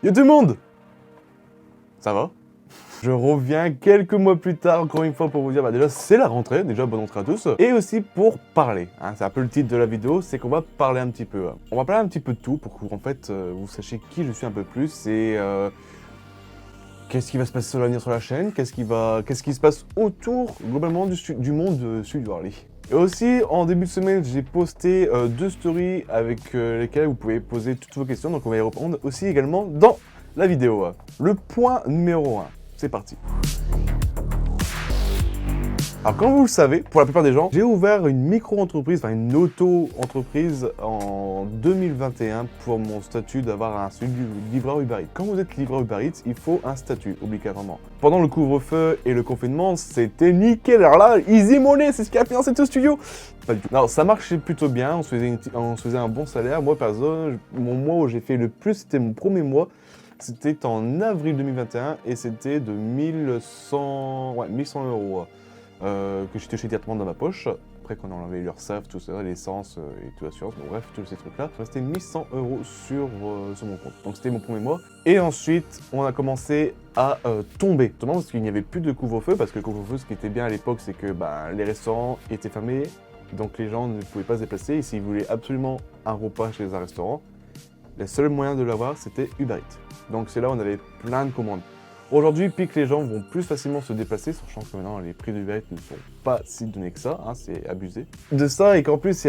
Yo tout le monde! Ça va? Je reviens quelques mois plus tard, encore une fois, pour vous dire, déjà c'est la rentrée, déjà bonne rentrée à tous, et aussi pour parler, hein, c'est un peu le titre de la vidéo, c'est qu'on va parler un petit peu. On va parler un petit peu de tout, pour que en fait, vous sachiez qui je suis un peu plus, et qu'est-ce qui va se passer sur l'avenir sur la chaîne, qu'est-ce qui se passe autour, globalement, du monde Studio Harley. Et aussi, en début de semaine, j'ai posté 2 stories avec lesquelles vous pouvez poser toutes vos questions, donc on va y répondre aussi également dans la vidéo. Le point numéro 1, c'est parti. Alors comme vous le savez, pour la plupart des gens, j'ai ouvert une micro-entreprise, enfin une auto-entreprise en 2021 pour mon statut d'avoir un statut de livreur Uber Eats. Quand vous êtes livreur Uber Eats, il faut un statut, obligatoirement. Pendant le couvre-feu et le confinement, c'était nickel. Alors là, Easy Money, c'est ce qui a financé tout le studio. Pas du tout. Alors ça marchait plutôt bien, on se faisait un bon salaire. Moi, par exemple, mon mois où j'ai fait le plus, c'était mon premier mois. C'était en avril 2021 et c'était de 1100 euros. Que j'ai touché directement dans ma poche, après qu'on a enlevé l'URSSAF, tout ça, l'essence et tout l'assurance, bon bref, tous ces trucs-là, restait 1100 euros sur mon compte. Donc c'était mon premier mois. Et ensuite, on a commencé à tomber, notamment parce qu'il n'y avait plus de couvre-feu, parce que le couvre-feu, ce qui était bien à l'époque, c'est que les restaurants étaient fermés, donc les gens ne pouvaient pas se déplacer, et s'ils voulaient absolument un repas chez un restaurant, le seul moyen de l'avoir, c'était Uber Eats. Donc c'est là où on avait plein de commandes. Aujourd'hui, puis que les gens vont plus facilement se déplacer, sachant que maintenant les prix d'Uber Eats ne sont pas si donnés que ça, hein, c'est abusé. De ça, et qu'en plus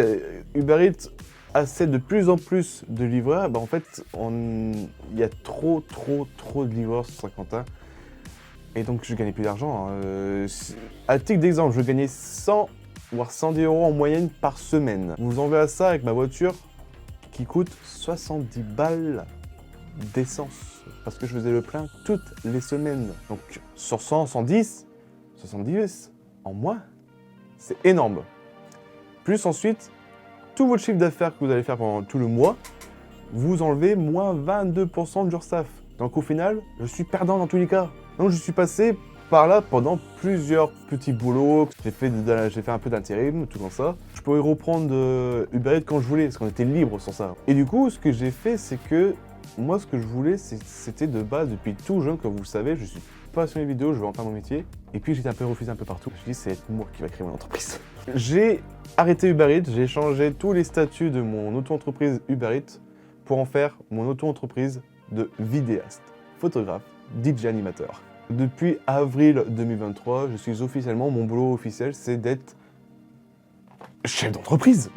Uber Eats assez de plus en plus de livreurs, en fait, il y a trop de livreurs sur Saint-Quentin. Et donc je gagnais plus d'argent. Hein. À titre d'exemple, je gagnais 100 voire 110 euros en moyenne par semaine. Vous enverrez ça avec ma voiture qui coûte 70 balles d'essence. Parce que je faisais le plein toutes les semaines. Donc sur 100, 110, 70 en moins, c'est énorme. Plus ensuite, tout votre chiffre d'affaires que vous allez faire pendant tout le mois, vous enlevez moins 22% de l'URSSAF. Donc au final, je suis perdant dans tous les cas. Donc je suis passé par là pendant plusieurs petits boulots. J'ai fait un peu d'intérim, tout comme ça. Je pouvais reprendre Uber Eats quand je voulais, parce qu'on était libre sur ça. Et du coup, ce que j'ai fait, c'est que moi, ce que je voulais, c'était de base, depuis tout jeune, comme vous le savez, je suis passionné vidéo, je veux en faire mon métier. Et puis, j'étais un peu refusé un peu partout. Je me suis dit, c'est moi qui va créer mon entreprise. J'ai arrêté Uber Eats, j'ai changé tous les statuts de mon auto-entreprise Uber Eats pour en faire mon auto-entreprise de vidéaste, photographe, DJ animateur. Depuis avril 2023, je suis officiellement, mon boulot officiel, c'est d'être chef d'entreprise.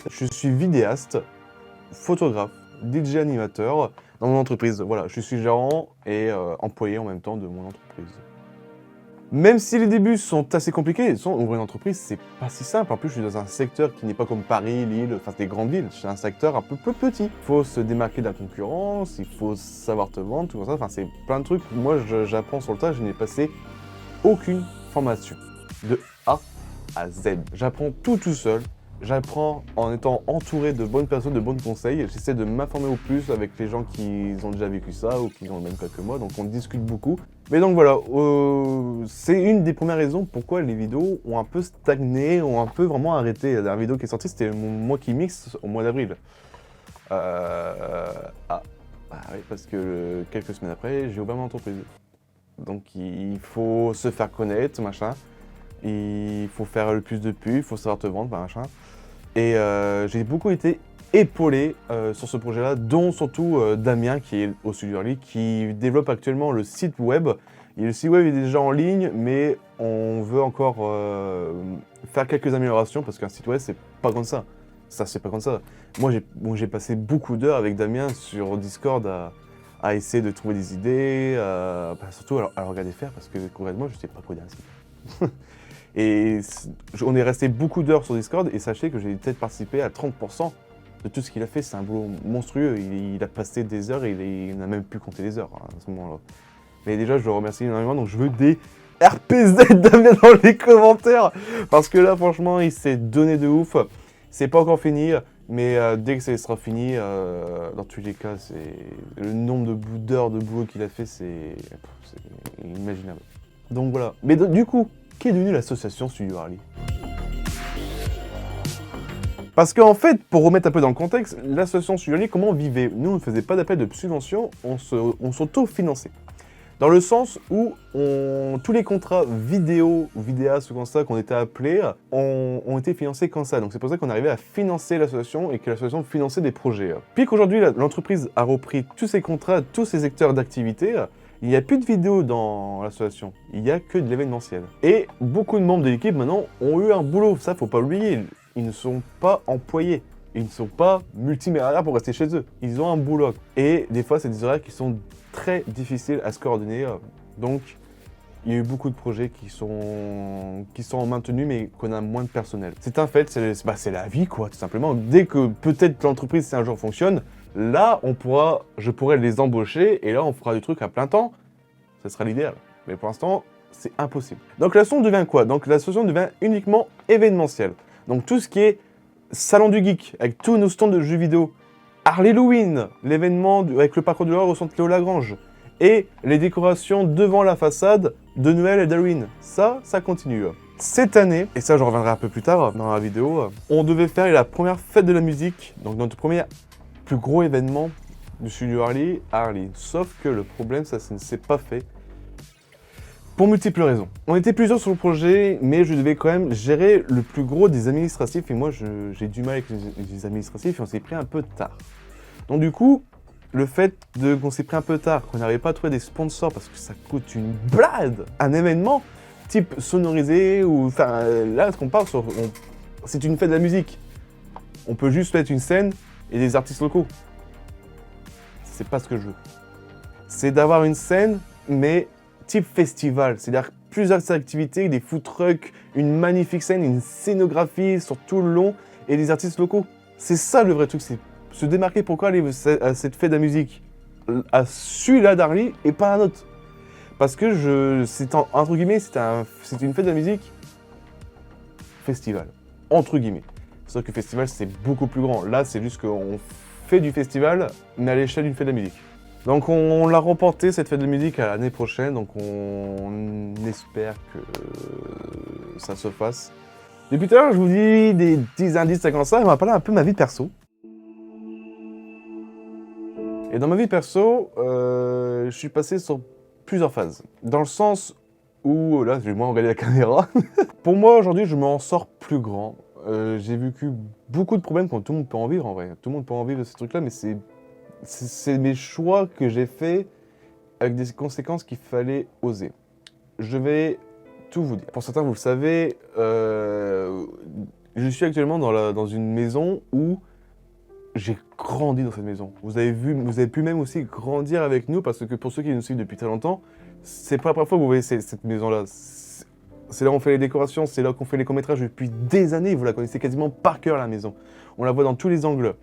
Je suis vidéaste, photographe, DJ animateur dans mon entreprise. Voilà, je suis gérant et employé en même temps de mon entreprise. Même si les débuts sont assez compliqués, ouvrir une entreprise, c'est pas si simple. En plus, je suis dans un secteur qui n'est pas comme Paris, Lille, enfin des grandes villes. C'est un secteur un peu plus petit. Il faut se démarquer de la concurrence, il faut savoir te vendre, tout ça. Enfin, c'est plein de trucs. Moi, j'apprends sur le tas, je n'ai passé aucune formation. De A à Z. J'apprends tout seul. J'apprends en étant entouré de bonnes personnes, de bons conseils. J'essaie de m'informer au plus avec les gens qui ont déjà vécu ça ou qui ont le même cas que moi. Donc on discute beaucoup. Mais donc voilà, c'est une des premières raisons pourquoi les vidéos ont un peu stagné, ont un peu vraiment arrêté. La dernière vidéo qui est sortie, c'était moi qui mixe au mois d'avril. Oui, parce que quelques semaines après, j'ai ouvert mon entreprise. Donc il faut se faire connaître, machin. Il faut faire le plus de pubs, il faut savoir te vendre, machin. Et j'ai beaucoup été épaulé sur ce projet-là, dont surtout Damien, qui est au Studio Harley, qui développe actuellement le site web. Et le site web est déjà en ligne, mais on veut encore faire quelques améliorations, parce qu'un site web, c'est pas comme ça. Ça, c'est pas comme ça. Moi, j'ai passé beaucoup d'heures avec Damien sur Discord à essayer de trouver des idées, surtout à le regarder faire, parce que concrètement, je sais pas coder un site. Et on est resté beaucoup d'heures sur Discord et sachez que j'ai peut-être participé à 30% de tout ce qu'il a fait. C'est un boulot monstrueux. Il a passé des heures et il n'a même plus compté les heures à ce moment-là. Mais déjà, je le remercie énormément. Donc je veux des RPZ Damien dans les commentaires. Parce que là, franchement, il s'est donné de ouf. C'est pas encore fini. Mais dès que ça sera fini, dans tous les cas, le nombre d'heures de boulot qu'il a fait, c'est inimaginable. Donc voilà. Mais du coup, qu'est devenue l'association Studio Harley? Parce qu'en fait, pour remettre un peu dans le contexte, l'association Studio comment on vivait? Nous, on ne faisait pas d'appel de subvention, on s'auto-finançait. Dans le sens où tous les contrats vidéo ou vidéastes ou comme ça qu'on était appelés ont été financés comme ça. Donc c'est pour ça qu'on arrivait à financer l'association et que l'association finançait des projets. Puis qu'aujourd'hui, l'entreprise a repris tous ses contrats, tous ses secteurs d'activité, il n'y a plus de vidéos dans l'association, il n'y a que de l'événementiel. Et beaucoup de membres de l'équipe maintenant ont eu un boulot, ça faut pas l'oublier. Ils ne sont pas employés, ils ne sont pas multimilliardaires pour rester chez eux. Ils ont un boulot. Et des fois, c'est des horaires qui sont très difficiles à se coordonner. Donc, il y a eu beaucoup de projets qui sont maintenus, mais qu'on a moins de personnel. C'est un fait, c'est la vie, quoi, tout simplement. Dès que peut-être l'entreprise, si un jour fonctionne, là, je pourrais les embaucher, et là, on fera du truc à plein temps. Ce sera l'idéal. Mais pour l'instant, c'est impossible. Donc, l'association devient quoi? Donc, l'association devient uniquement événementielle. Donc, tout ce qui est salon du geek, avec tous nos stands de jeux vidéo, Halloween, l'événement avec le parcours de l'horreur au centre Léo Lagrange, et les décorations devant la façade de Noël et d'Halloween. Ça continue. Cette année, et ça je reviendrai un peu plus tard dans la vidéo, on devait faire la première fête de la musique, donc notre premier plus gros événement du studio Harley à Harley. Sauf que le problème, ça ne s'est pas fait. Pour multiples raisons. On était plusieurs sur le projet, mais je devais quand même gérer le plus gros des administratifs, et moi j'ai du mal avec les administratifs, et on s'est pris un peu tard. Donc du coup, le fait qu'on s'est pris un peu tard, qu'on n'arrivait pas à trouver des sponsors, parce que ça coûte une blinde, un événement, type sonorisé, ou enfin là, ce qu'on parle sur... c'est une fête de la musique. On peut juste mettre une scène et des artistes locaux. C'est pas ce que je veux. C'est d'avoir une scène, mais type festival, c'est-à-dire plusieurs activités, des food trucks, une magnifique scène, une scénographie sur tout le long et des artistes locaux. C'est ça le vrai truc, c'est se démarquer. Pourquoi aller à cette fête de la musique, à celui-là d'Harley et pas un autre? Parce que entre guillemets, c'est une fête de la musique festival, entre guillemets. C'est vrai que le festival c'est beaucoup plus grand. Là, c'est juste qu'on fait du festival, mais à l'échelle d'une fête de la musique. Donc on l'a reporté cette fête de musique à l'année prochaine, donc on espère que ça se fasse. Depuis tout à l'heure, je vous dis des 10 indices comme ça, et on va parler un peu de ma vie perso. Et dans ma vie perso, je suis passé sur plusieurs phases. Dans le sens où, là je vais moins regarder la caméra, pour moi aujourd'hui je m'en sors plus grand. J'ai vécu beaucoup de problèmes quand tout le monde peut en vivre en vrai. Tout le monde peut en vivre de ces trucs-là, mais c'est mes choix que j'ai faits avec des conséquences qu'il fallait oser. Je vais tout vous dire. Pour certains, vous le savez, je suis actuellement dans une maison où j'ai grandi dans cette maison. Vous avez pu même aussi grandir avec nous, parce que pour ceux qui nous suivent depuis très longtemps, c'est pas la première fois que vous voyez cette maison-là. C'est là où on fait les décorations, c'est là qu'on fait les courts-métrages depuis des années. Vous la connaissez quasiment par cœur, la maison. On la voit dans tous les angles.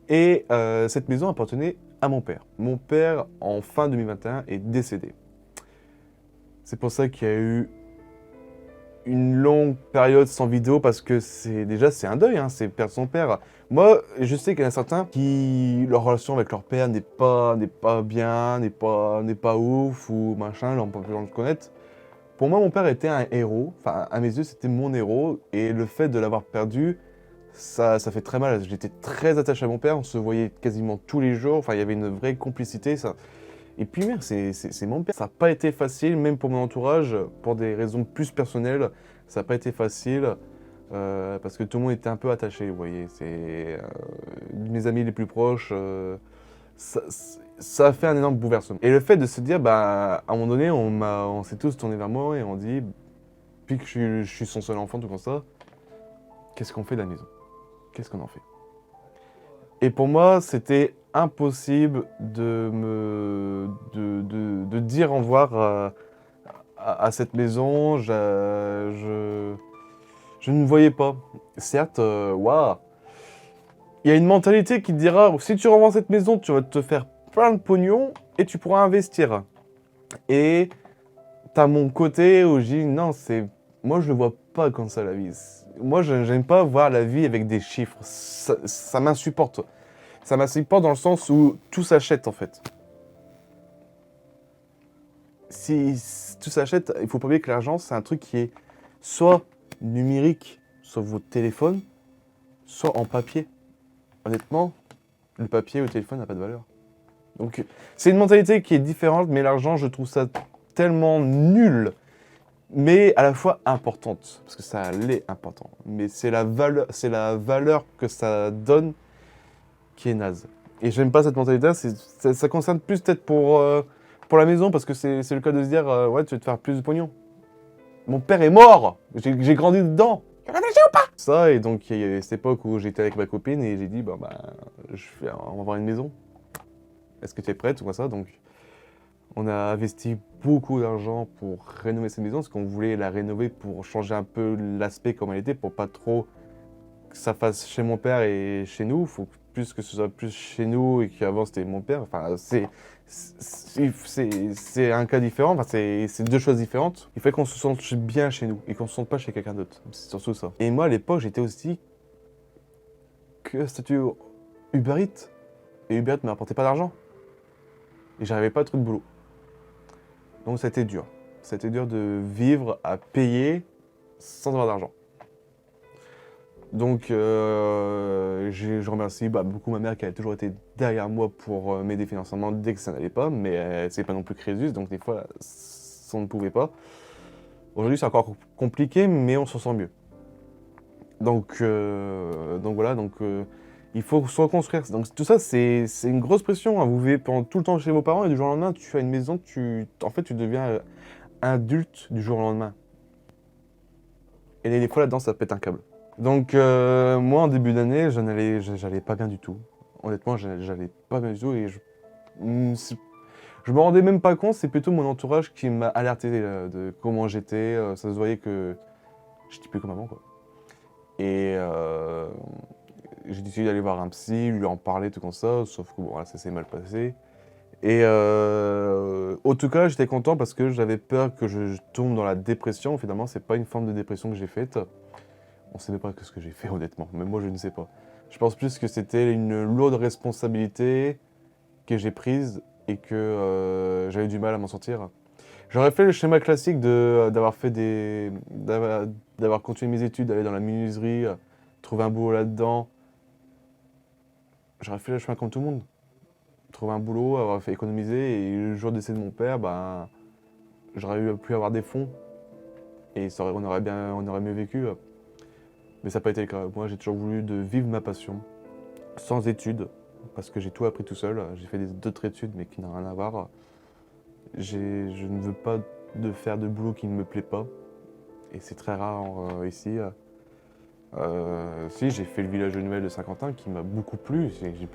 Et cette maison appartenait à mon père. Mon père, en fin 2021, est décédé. C'est pour ça qu'il y a eu une longue période sans vidéo, parce que c'est un deuil, hein, c'est perdre son père. Moi, je sais qu'il y en a certains qui, leur relation avec leur père n'est pas bien, n'est pas ouf, ou machin, on peut le connaître. Pour moi, mon père était un héros, enfin, à mes yeux, c'était mon héros, et le fait de l'avoir perdu, ça fait très mal. J'étais très attaché à mon père, on se voyait quasiment tous les jours, enfin, il y avait une vraie complicité, ça. Et puis merde, c'est mon père. Ça n'a pas été facile, même pour mon entourage, pour des raisons plus personnelles, ça n'a pas été facile, parce que tout le monde était un peu attaché, vous voyez. C'est mes amis les plus proches, ça a fait un énorme bouleversement. Et le fait de se dire, bah, à un moment donné, on s'est tous tournés vers moi et on dit, puis que je suis son seul enfant, tout comme ça, qu'est-ce qu'on fait de la maison? Qu'est-ce qu'on en fait? Et pour moi, c'était impossible de dire au revoir à cette maison. Je ne voyais pas. Certes, waouh, il y a une mentalité qui te dira, si tu revends cette maison, tu vas te faire plein de pognon et tu pourras investir. Et t'as mon côté où je dis, non, moi je ne vois pas comme ça la vie. Moi, je n'aime pas voir la vie avec des chiffres. Ça m'insupporte. Ça m'insupporte dans le sens où tout s'achète, en fait. Si tout s'achète, il faut pas oublier que l'argent, c'est un truc qui est soit numérique sur votre téléphone, soit en papier. Honnêtement, le papier au téléphone n'a pas de valeur. Donc, c'est une mentalité qui est différente, mais l'argent, je trouve ça tellement nul, mais à la fois importante, parce que ça l'est important. Mais c'est la valeur que ça donne qui est naze. Et j'aime pas cette mentalité, ça concerne plus peut-être pour la maison, parce que c'est le cas de se dire, ouais, tu vas te faire plus de pognon. Mon père est mort, j'ai grandi dedans. Ça, et donc il y a cette époque où j'étais avec ma copine et j'ai dit, on va avoir une maison. Est-ce que tu es prête ou quoi ça? Donc on a investi beaucoup d'argent pour rénover cette maison, parce qu'on voulait la rénover pour changer un peu l'aspect comme elle était, pour pas trop que ça fasse chez mon père et chez nous. Faut plus que ce soit plus chez nous et qu'avant c'était mon père. Enfin, c'est un cas différent, enfin, c'est deux choses différentes. Il faut qu'on se sente bien chez nous et qu'on se sente pas chez quelqu'un d'autre. C'est surtout ça. Et moi à l'époque j'étais aussi que statut Uber Eats. Et Uber Eats ne m'apportait pas d'argent. Et j'arrivais pas à trouver de boulot. Donc c'était dur. C'était dur de vivre à payer sans avoir d'argent. Donc je remercie beaucoup ma mère qui a toujours été derrière moi pour m'aider financièrement dès que ça n'allait pas, mais c'est pas non plus Crésus, donc des fois on ne pouvait pas. Aujourd'hui c'est encore compliqué, mais on s'en sent mieux. Donc voilà, il faut se reconstruire. Donc tout ça c'est une grosse pression, hein. Vous vivez pendant tout le temps chez vos parents et du jour au lendemain tu as une maison, en fait tu deviens adulte du jour au lendemain. Et des fois là-dedans ça pète un câble. Donc moi en début d'année, j'allais pas bien du tout. Honnêtement, j'allais pas bien du tout et je me rendais même pas compte, c'est plutôt mon entourage qui m'a alerté de comment j'étais. Ça se voyait que j'étais plus comme avant, quoi. Et j'ai décidé d'aller voir un psy, lui en parler, tout comme ça, sauf que bon, là, ça s'est mal passé. Et en tout cas, j'étais content parce que j'avais peur que je tombe dans la dépression. Finalement, c'est pas une forme de dépression que j'ai faite. On ne sait même pas ce que j'ai fait, honnêtement. Même moi, je ne sais pas. Je pense plus que c'était une lourde responsabilité que j'ai prise et que j'avais du mal à m'en sortir. J'aurais fait le schéma classique d'avoir continué mes études, d'aller dans la menuiserie, trouver un boulot là-dedans. J'aurais fait le chemin comme tout le monde. Trouver un boulot, avoir fait économiser, et le jour décès de mon père, j'aurais pu avoir des fonds. Et on aurait mieux vécu. Mais ça n'a pas été le cas. Moi, j'ai toujours voulu vivre ma passion, sans études, parce que j'ai tout appris tout seul. J'ai fait d'autres études, mais qui n'ont rien à voir. Je ne veux pas faire de boulot qui ne me plaît pas. Et c'est très rare ici. Si, j'ai fait le village de Noël de Saint-Quentin, qui m'a beaucoup plu. J'ai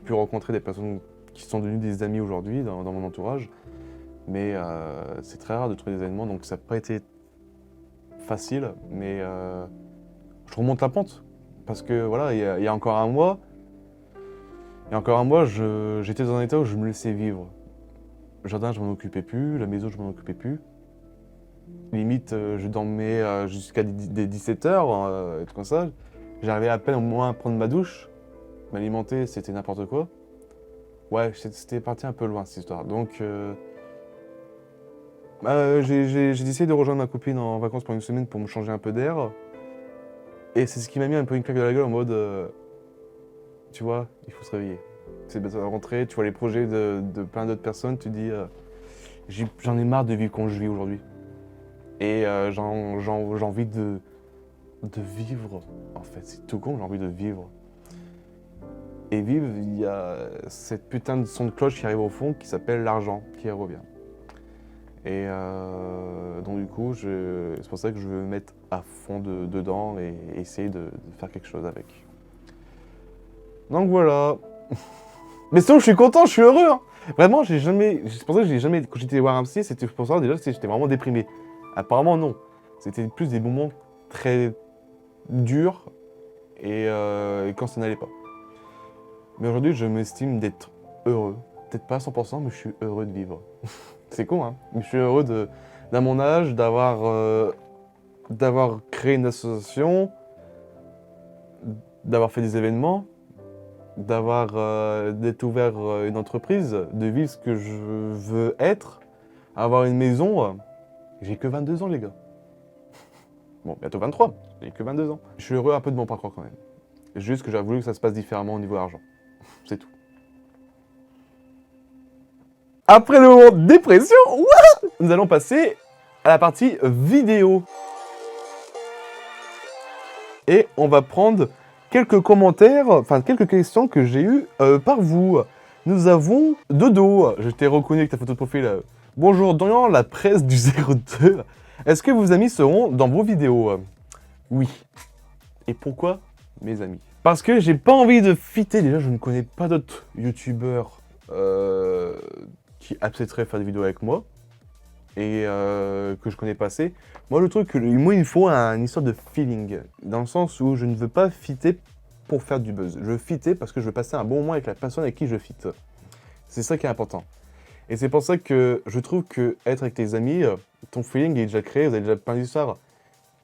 pu rencontrer des personnes qui sont devenues des amis aujourd'hui dans mon entourage. Mais c'est très rare de trouver des événements, donc ça n'a pas été facile. Mais je remonte la pente. Parce que voilà, il y a encore un mois, j'étais dans un état où je me laissais vivre. Le jardin, je m'en occupais plus, la maison, je m'en occupais plus. Limite, je dormais jusqu'à des 17h, et tout comme ça. J'arrivais à peine au moins à prendre ma douche. M'alimenter, c'était n'importe quoi. Ouais, c'était parti un peu loin cette histoire. Donc, j'ai décidé de rejoindre ma copine en vacances pendant une semaine pour me changer un peu d'air. Et c'est ce qui m'a mis un peu une claque dans la gueule en mode, tu vois, il faut se réveiller. C'est de rentrer, tu vois les projets de plein d'autres personnes, tu dis, j'en ai marre de vivre comme je vis aujourd'hui. Et j'ai envie de vivre, en fait, c'est tout con, j'ai envie de vivre. Et vivre, il y a cette putain de son de cloche qui arrive au fond qui s'appelle l'argent, qui revient. Et donc du coup, c'est pour ça que je veux me mettre à fond dedans et essayer de faire quelque chose avec. Donc voilà. Mais sinon, je suis content, je suis heureux. Hein. Vraiment, c'est pour ça que j'ai jamais, quand j'étais voir un psy, c'était pour ça déjà que j'étais vraiment déprimé. Apparemment non. C'était plus des moments très durs et quand ça n'allait pas. Mais aujourd'hui, je m'estime d'être heureux. Peut-être pas à 100%, mais je suis heureux de vivre. C'est con, hein. Je suis heureux d'à mon âge, d'avoir créé une association, d'avoir fait des événements, d'être ouvert une entreprise, de vivre ce que je veux être, avoir une maison. J'ai que 22 ans, les gars. Bon, bientôt 23, j'ai que 22 ans. Je suis heureux un peu de mon parcours quand même. Juste que j'aurais voulu que ça se passe différemment au niveau argent. C'est tout. Après le moment de dépression, nous allons passer à la partie vidéo. Et on va prendre quelques commentaires, enfin quelques questions que j'ai eues par vous. Nous avons Dodo, je t'ai reconnu avec ta photo de profil. Bonjour Dorian, la presse du 02. Est-ce que vos amis seront dans vos vidéos? Oui. Et pourquoi mes amis? Parce que j'ai pas envie de fitter, déjà je ne connais pas d'autres youtubeurs qui accepteraient faire des vidéos avec moi. Et que je connais pas assez. Moi, le truc, moi, il me faut une histoire de feeling. Dans le sens où je ne veux pas fitter pour faire du buzz. Je veux fitter parce que je veux passer un bon moment avec la personne avec qui je fitte. C'est ça qui est important. Et c'est pour ça que je trouve que être avec tes amis, ton feeling est déjà créé, vous avez déjà plein d'histoires.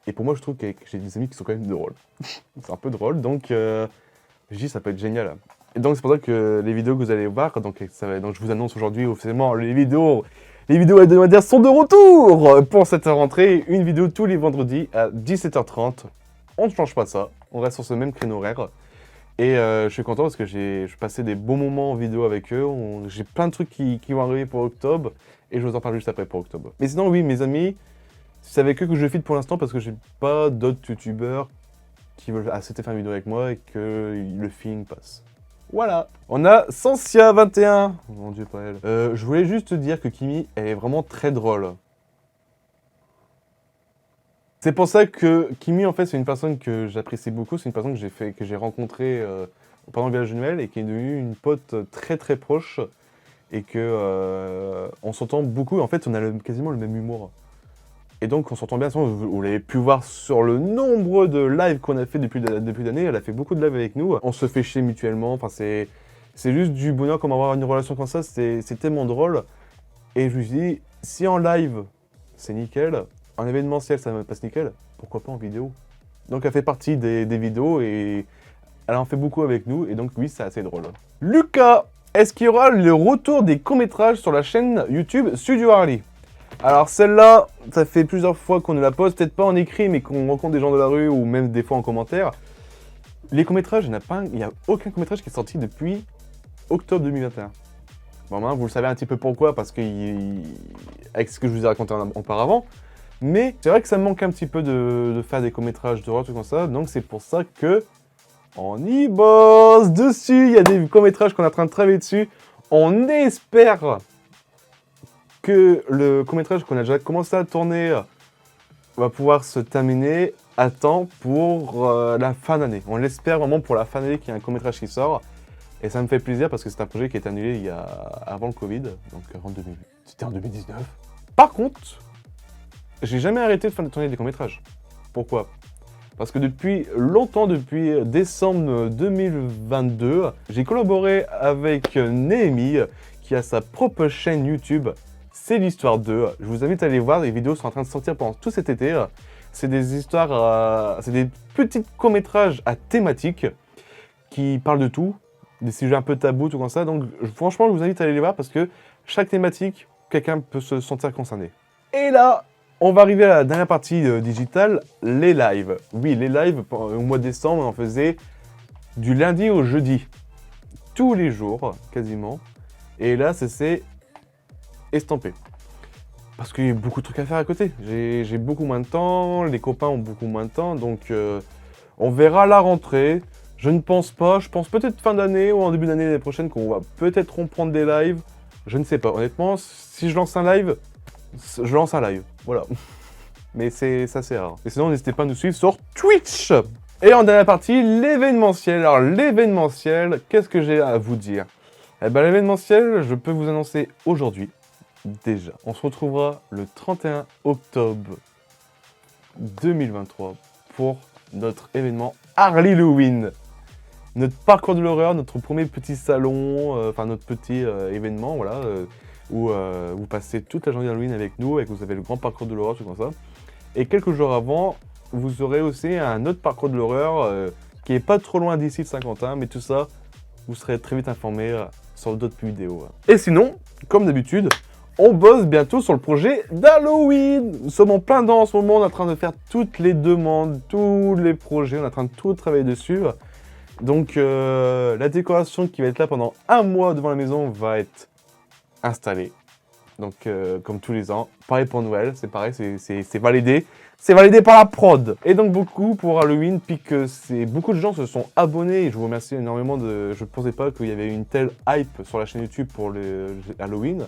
Et pour moi, je trouve que j'ai des amis qui sont quand même drôles. C'est un peu drôle, donc je dis ça peut être génial. Et donc c'est pour ça que les vidéos que vous allez voir, donc je vous annonce aujourd'hui officiellement les vidéos hebdomadaires sont de retour pour cette rentrée. Une vidéo tous les vendredis à 17h30. On ne change pas ça, on reste sur ce même créneau horaire. Et je suis content parce que je passais des bons moments en vidéo avec eux. J'ai plein de trucs qui vont arriver pour octobre et je vous en parle juste après pour octobre. Mais sinon, oui, mes amis, c'est avec eux que je fit pour l'instant parce que j'ai pas d'autres youtubeurs qui veulent accepter faire une vidéo avec moi et que le feeling passe. Voilà. On a Sensia21. Oh, mon dieu, pas elle. Je voulais juste te dire que Kimi, elle est vraiment très drôle. C'est pour ça que Kimi, en fait, c'est une personne que j'apprécie beaucoup. C'est une personne que j'ai rencontrée pendant le village de Noël et qui est devenue une pote très très proche. Et que on s'entend beaucoup. En fait, on a quasiment le même humour. Et donc, on s'entend bien. Vous l'avez pu voir sur le nombre de lives qu'on a fait depuis l'année. Elle a fait beaucoup de lives avec nous. On se fait chier mutuellement. Enfin, c'est juste du bonheur comme avoir une relation comme ça. C'est tellement drôle. Et je lui dis, si en live, c'est nickel. En événementiel, ça me passe nickel. Pourquoi pas en vidéo? Donc, elle fait partie des vidéos et elle en fait beaucoup avec nous. Et donc, oui, c'est assez drôle. Lucas, est-ce qu'il y aura le retour des courts-métrages sur la chaîne YouTube Studio Harley? Alors celle-là, ça fait plusieurs fois qu'on nous la pose, peut-être pas en écrit, mais qu'on rencontre des gens de la rue ou même des fois en commentaire. Les courts-métrages, il n'y a aucun court-métrage qui est sorti depuis octobre 2021. Bon, vous le savez un petit peu pourquoi, parce que avec ce que je vous ai raconté auparavant. Mais c'est vrai que ça me manque un petit peu de faire des courts-métrages d'horreur, tout comme ça. Donc c'est pour ça que on y bosse dessus. Il y a des courts-métrages qu'on est en train de travailler dessus. On espère que le court-métrage qu'on a déjà commencé à tourner va pouvoir se terminer à temps pour la fin d'année. On l'espère vraiment pour la fin d'année qu'il y a un court-métrage qui sort. Et ça me fait plaisir parce que c'est un projet qui est annulé avant le Covid, donc c'était en 2019. Par contre, j'ai jamais arrêté de tourner des courts-métrages. Pourquoi? Parce que depuis longtemps, depuis décembre 2022, j'ai collaboré avec Néhémie, qui a sa propre chaîne YouTube. C'est l'histoire 2. Je vous invite à aller voir, les vidéos sont en train de sortir pendant tout cet été. C'est des histoires, c'est des petits courts-métrages à thématique qui parlent de tout, des sujets un peu tabous, tout comme ça. Donc franchement, je vous invite à aller les voir parce que chaque thématique, quelqu'un peut se sentir concerné. Et là, on va arriver à la dernière partie digitale, les lives. Oui, les lives, au mois de décembre, on en faisait du lundi au jeudi. Tous les jours, quasiment. Et là, c'est estampé. Parce qu'il y a beaucoup de trucs à faire à côté. J'ai beaucoup moins de temps, les copains ont beaucoup moins de temps, donc on verra la rentrée. Je ne pense pas, je pense peut-être fin d'année ou en début d'année l'année prochaine qu'on va peut-être reprendre des lives. Je ne sais pas, honnêtement, si je lance un live, je lance un live, voilà. Mais ça c'est rare. Et sinon, n'hésitez pas à nous suivre sur Twitch. Et en dernière partie, l'événementiel. Alors l'événementiel, qu'est-ce que j'ai à vous dire? Eh ben l'événementiel, je peux vous annoncer aujourd'hui, déjà. On se retrouvera le 31 octobre 2023 pour notre événement Harley'Halloween. Notre parcours de l'horreur, notre premier petit salon, enfin notre petit événement, voilà, où vous passez toute la journée d'Halloween avec nous, et que vous avez le grand parcours de l'horreur, tout comme ça. Et quelques jours avant, vous aurez aussi un autre parcours de l'horreur qui est pas trop loin d'ici de Saint-Quentin, mais tout ça, vous serez très vite informés sur d'autres vidéos. Et sinon, comme d'habitude, on bosse bientôt sur le projet d'Halloween. Nous sommes en plein dedans en ce moment, on est en train de faire toutes les demandes, tous les projets, on est en train de tout travailler dessus. Donc la décoration qui va être là pendant un mois devant la maison va être installée. Donc comme tous les ans, pareil pour Noël, c'est pareil, c'est validé. C'est validé par la prod. Et donc beaucoup pour Halloween, puis que beaucoup de gens se sont abonnés. Et je vous remercie énormément je ne pensais pas qu'il y avait une telle hype sur la chaîne YouTube pour le Halloween.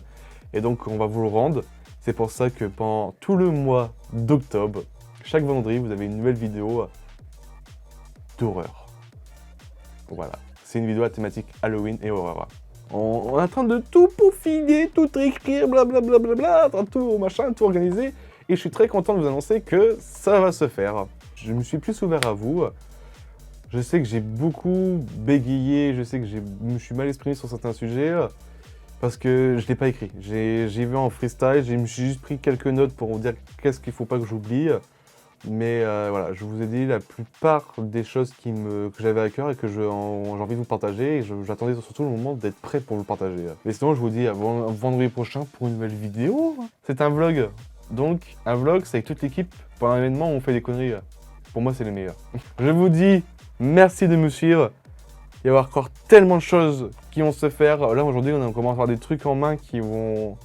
Et donc on va vous le rendre. C'est pour ça que pendant tout le mois d'octobre, chaque vendredi, vous avez une nouvelle vidéo d'horreur. Voilà, c'est une vidéo à thématique Halloween et horreur. On est en train de tout peaufiner, tout écrire, blablabla, tout machin, tout organiser. Et je suis très content de vous annoncer que ça va se faire. Je me suis plus ouvert à vous. Je sais que j'ai beaucoup bégayé, je sais que je me suis mal exprimé sur certains sujets. Parce que je ne l'ai pas écrit. J'ai vu en freestyle, je me suis juste pris quelques notes pour vous dire qu'est-ce qu'il ne faut pas que j'oublie. Mais voilà, je vous ai dit la plupart des choses que j'avais à cœur et que j'ai envie de vous partager. Et j'attendais surtout le moment d'être prêt pour vous le partager. Mais sinon, je vous dis à vendredi prochain pour une nouvelle vidéo. C'est un vlog. Donc, un vlog, c'est avec toute l'équipe. Pendant un événement où on fait des conneries. Pour moi, c'est les meilleurs. Je vous dis merci de me suivre. Il va y avoir encore tellement de choses qui vont se faire. Là, aujourd'hui, on commence à avoir des trucs en main qui vont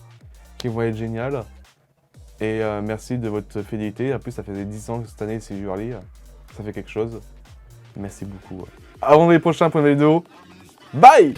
être géniales. Et merci de votre fidélité. En plus, ça faisait 10 ans que cette année, c'est Jurly. Ça fait quelque chose. Merci beaucoup. À vendredi prochain pour une vidéo. Bye!